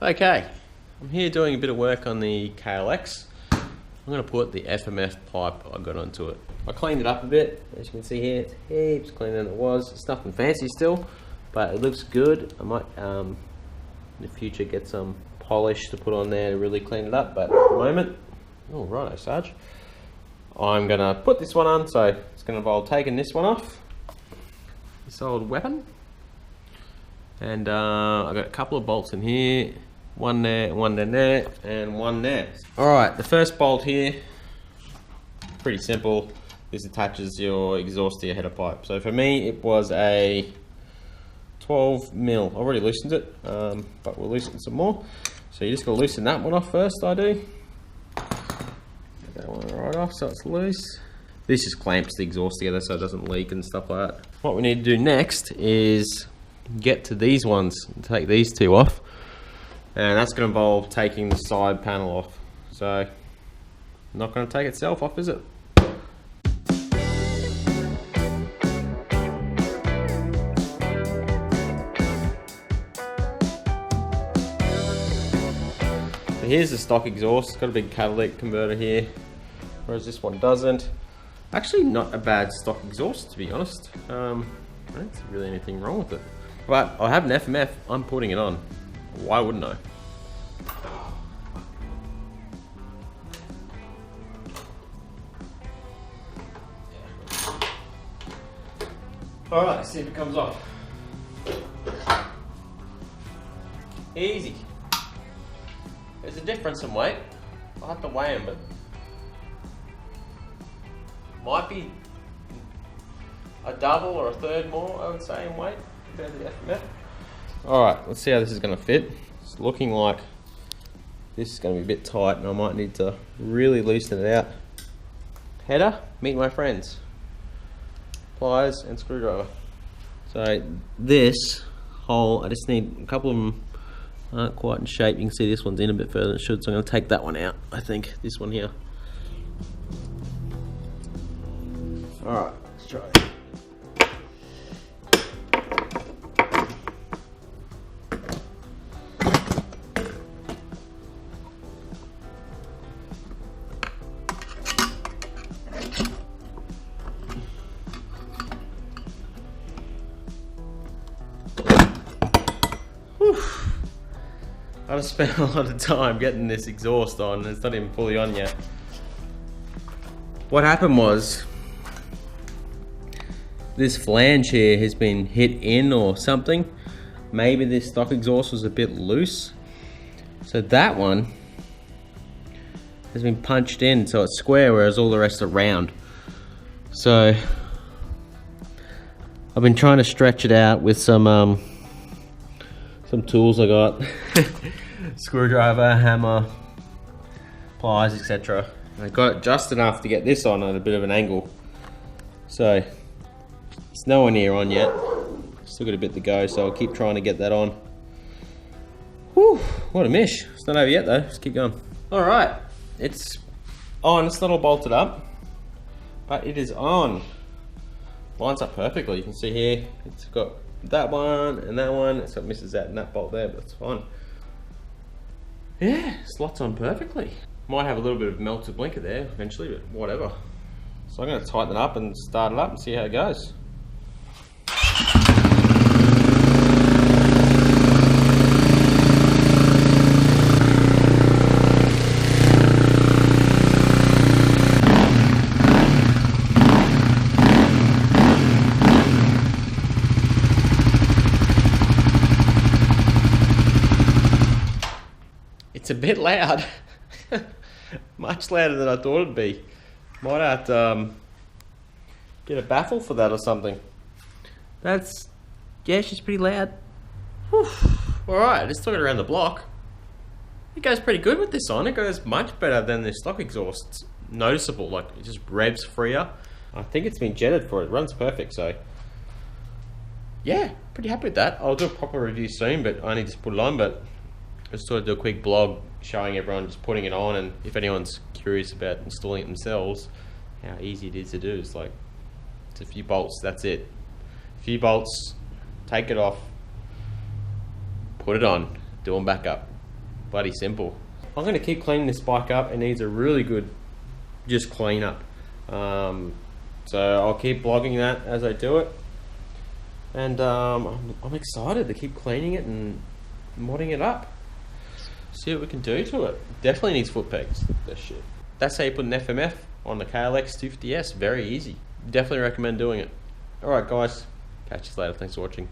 Okay, I'm here doing a bit of work on the KLX. I'm going to put the FMF pipe I got onto it. I cleaned it up a bit, as you can see here, it's heaps cleaner than it was. It's nothing fancy still, but it looks good. I might in the future get some polish to put on there to really clean it up, but at the moment, oh righto Sarge, I'm going to put this one on, so it's going to involve taking this one off, this old weapon, and I've got a couple of bolts in here. One there, one there, and one there. Alright, the first bolt here, pretty simple. This attaches your exhaust to your header pipe. So for me, it was a 12 mil. I already loosened it, but we'll loosen some more. So you just gotta loosen that one off first, I do. Get that one right off so it's loose. This just clamps the exhaust together so it doesn't leak and stuff like that. What we need to do next is get to these ones, take these two off. And that's going to involve taking the side panel off. So, not going to take itself off, is it? So here's the stock exhaust. It's got a big catalytic converter here, whereas this one doesn't. Actually, not a bad stock exhaust, to be honest. I don't see really anything wrong with it. But I have an FMF. I'm putting it on. Why wouldn't I? Alright, let's see if it comes off. Easy. There's a difference in weight. I'll have to weigh them, but might be a double or a third more, I would say, in weight compared to the FMF. Alright, let's see how this is going to fit. It's looking like this is going to be a bit tight and I might need to really loosen it out. Header, meet my friends. Pliers and screwdriver. So this hole, I just need a couple of them aren't quite in shape. You can see this one's in a bit further than it should, so I'm going to take that one out, I think. This one here. Alright, let's try it. I've spent a lot of time getting this exhaust on, and it's not even fully on yet. What happened was, this flange here has been hit in or something. Maybe this stock exhaust was a bit loose. So that one has been punched in so it's square, whereas all the rest are round. So I've been trying to stretch it out with some tools I got. Screwdriver, hammer, pliers, etc. I got it just enough to get this on at a bit of an angle. So it's nowhere near on yet. Still got a bit to go, so I'll keep trying to get that on. Whew, what a mish. It's not over yet though, just keep going. Alright, it's on, it's not all bolted up, but it is on. Lines up perfectly, you can see here, it's got that one and that one, it's got misses that and that bolt there, but it's fine. Yeah, slots on perfectly. Might have a little bit of melted blinker there eventually, but whatever. So I'm going to tighten it up and start it up and see how it goes. It's a bit loud. Much louder than I thought it'd be. Might have to get a baffle for that or something. That's, yeah, she's pretty loud. Alright, I just took it around the block. It goes pretty good with this on. It goes much better than the stock exhaust. It's noticeable, like it just revs freer. I think it's been jetted for it. It runs perfect, so yeah, pretty happy with that. I'll do a proper review soon, but I need to put it on. But I just thought I'd do a quick blog showing everyone just putting it on, and if anyone's curious about installing it themselves, how easy it is to do. It's like, it's a few bolts, that's it. A few bolts, take it off, put it on, do them back up. bloody simple. I'm going to keep cleaning this bike up. It needs a really good just clean up. So I'll keep blogging that as I do it. And I'm excited to keep cleaning it and modding it up. See what we can do to it. Definitely needs foot pegs, this shit. That's how you put an FMF on the KLX250S. Very easy. Definitely recommend doing it. Alright guys, catch you later. Thanks for watching.